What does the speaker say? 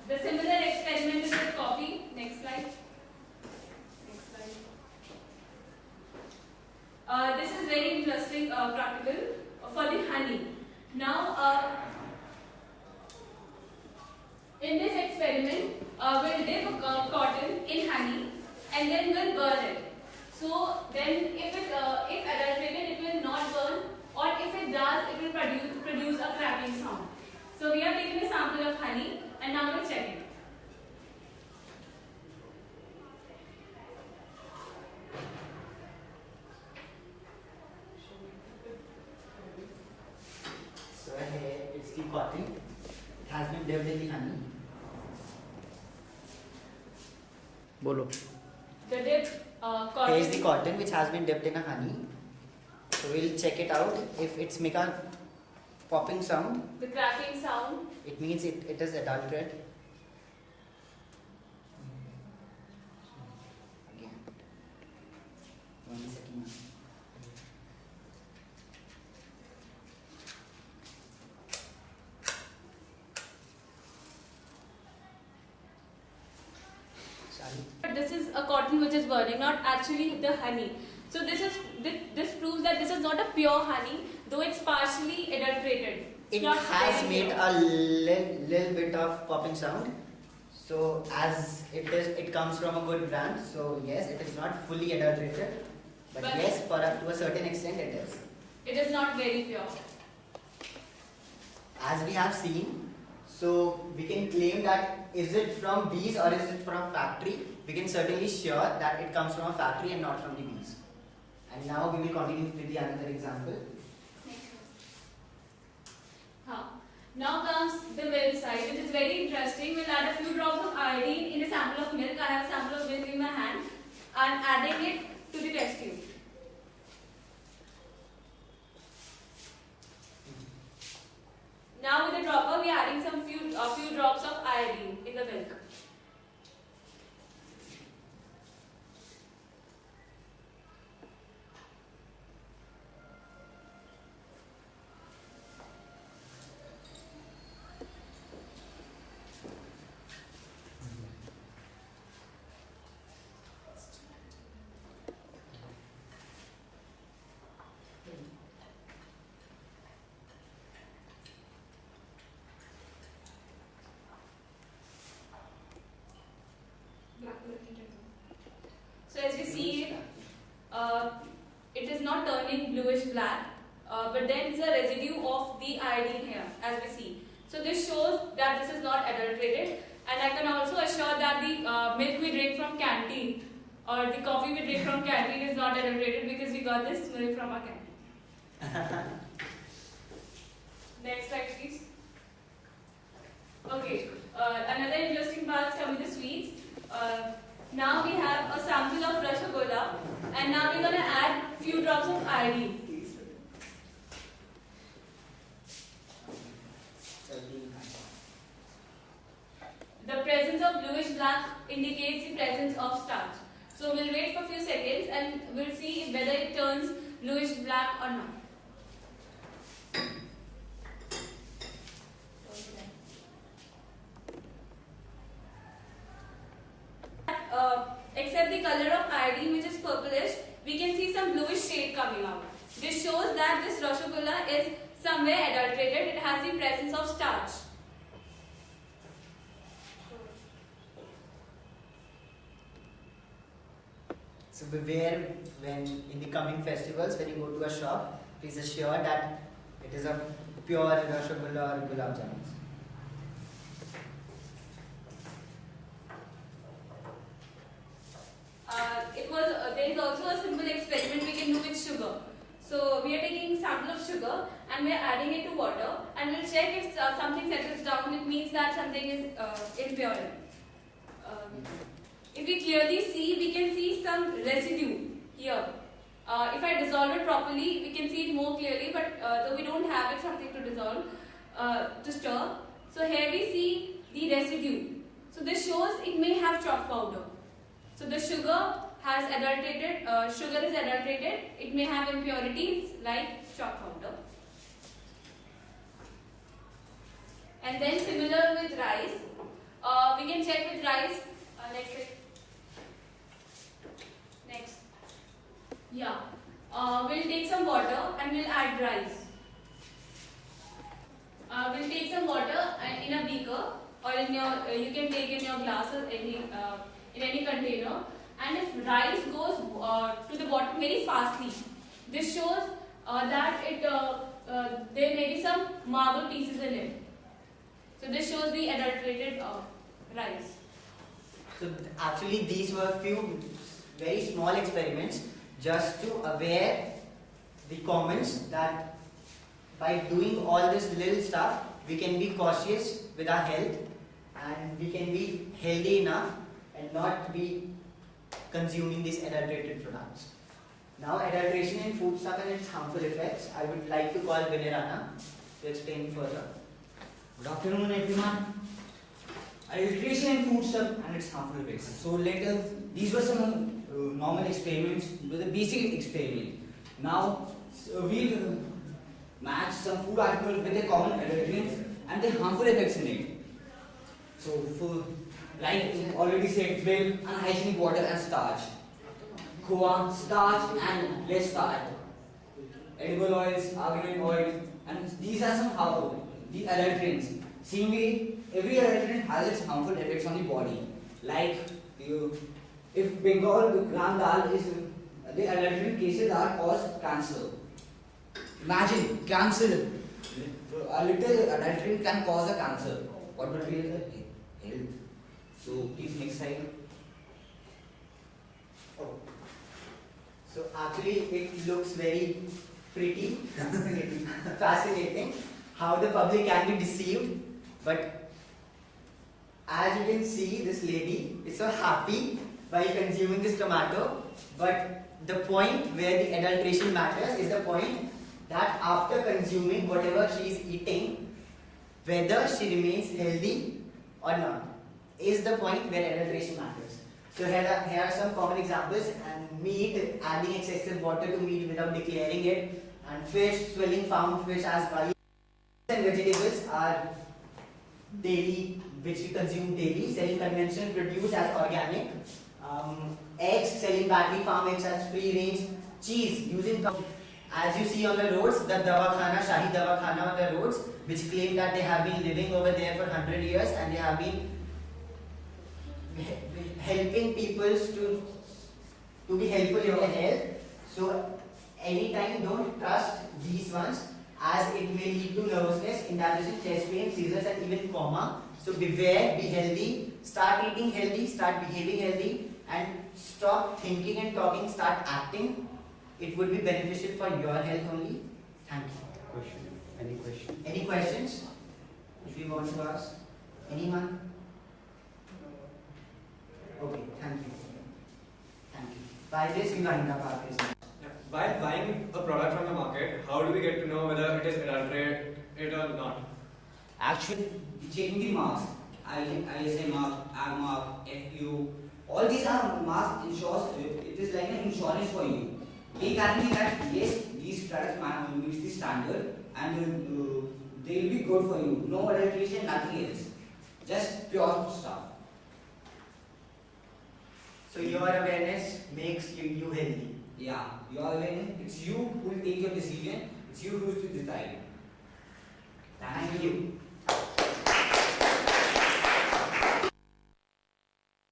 The similar experiment is with coffee. Next slide. Next slide. This is very interesting practical for the honey. Now, in this experiment, we'll dip cotton in honey and then we'll burn it. So then, if adulterated, it will not burn, or if it does, it will produce a cracking sound. So we have taken a sample of honey and now we'll check it. So here it's the cotton. It has been dipped in the honey. Bolo. The dip cotton. Here is the cotton which has been dipped in a honey. So we'll check it out. If it's make a popping sound, the cracking sound, it means it is adulterated. Again. 1 second. This is a cotton which is burning, not actually the honey. So this proves that this is not a pure honey, though it's partially adulterated. It has made a little bit of popping sound. So as it comes from a good brand. So yes, it is not fully adulterated, but yes, for up to a certain extent it is. It is not very pure. As we have seen, so we can claim that is it from bees or is it from factory? We can certainly sure that it comes from a factory and not from the bees. And now we will continue with the another example. Now comes the milk side, which is very interesting. We'll add a few drops of iodine in a sample of milk. I have a sample of milk in my hand and adding it to the test tube. Now with the dropper, we are adding a few drops of iodine in the milk. So as you see, it is not turning bluish black, but then it's a residue of the iodine here, as we see. So this shows that this is not adulterated, and I can also assure that the milk we drink from canteen or the coffee we drink from canteen is not adulterated because we got this milk from our canteen. Next slide, please. Okay, another interesting part is coming to sweets. Now we have a sample of rasgulla, and now we're going to add few drops of iodine. The presence of bluish black indicates the presence of starch. So we'll wait for a few seconds and we'll see whether it turns bluish black or not. Except the color of iodine, which is purplish, we can see some bluish shade coming out. This shows that this rasgulla is somewhere adulterated. It has the presence of starch. So beware when in the coming festivals, when you go to a shop, please assure that it is a pure rasgulla or gulab jamuns. There is also a simple experiment we can do with sugar. So we are taking a sample of sugar and we are adding it to water, and we'll check if something settles down. It means that something is impure. If we clearly see, we can see some residue here. If I dissolve it properly, we can see it more clearly, but though we don't have it something to dissolve, to stir. So here we see the residue. So this shows it may have chalk powder. So the sugar has adulterated, sugar is adulterated, it may have impurities like chalk powder. And then similar with rice, We can check with rice. Next. Yeah. We'll take some water and we'll add rice. We'll take some water and in a beaker, or in your you can take in your glass or in any container. And if rice goes to the bottom very fastly, this shows that there may be some marble pieces in it. So this shows the adulterated rice. So actually these were few very small experiments just to aware the comments that by doing all this little stuff we can be cautious with our health and we can be healthy enough and not be consuming these adulterated products. Now adulteration in food stuff and its harmful effects, I would like to call Vinay Rana to explain further. Good afternoon everyone. Adulteration in food stuff and its harmful effects. So these were some normal experiments, the basic experiment. Now we'll match some food articles with the common adulterants and the harmful effects in it. So for like already said, milk, unhygienic water and starch. Khoa, starch and less fat. Edible oils, argan oil, and these are some harmful, the adulterants. Same way, every adulterant has its harmful effects on the body. Like if Bengal gram dal is the adulterant cases are cause cancer. Imagine cancer. A little adulterant can cause a cancer. What would be the health? So please next slide. Oh. So actually it looks very pretty, fascinating how the public can be deceived, but as you can see this lady is so happy by consuming this tomato, but the point where the adulteration matters is the point that after consuming whatever she is eating, whether she remains healthy or not is the point where adulteration matters. So here are some common examples. And meat, adding excessive water to meat without declaring it, and fish, swelling farmed fish as value. And vegetables are daily, which we consume daily, selling conventional produce as organic. Eggs, selling battery farm eggs as free range. Cheese, using as you see on the roads, the Dawakhana, Shahi Dawakhana on the roads, which claim that they have been living over there for 100 years and they have been helping people to be helpful in their health. So anytime don't trust these ones, as it may lead to nervousness, indigestion, chest pain, seizures and even coma. So beware, be healthy, start eating healthy, start behaving healthy, and stop thinking and talking, start acting. It would be beneficial for your health only. Thank you. Question? Any question? Any questions? If you want to ask? Anyone? Okay, thank you. Thank you. By this we wind up our presentation. While buying a product from the market, how do we get to know whether it is adulterated or not? Actually, checking the marks, ISI mark, AG mark, FU, all these are marks ensures it is like an insurance for you. They guarantee that yes, these products meet the standard and they will be good for you. No adulteration, nothing else. Just pure stuff. So your awareness makes you healthy. Yeah, your awareness, it's you who will take your decision, it's you who is to decide. Thank you.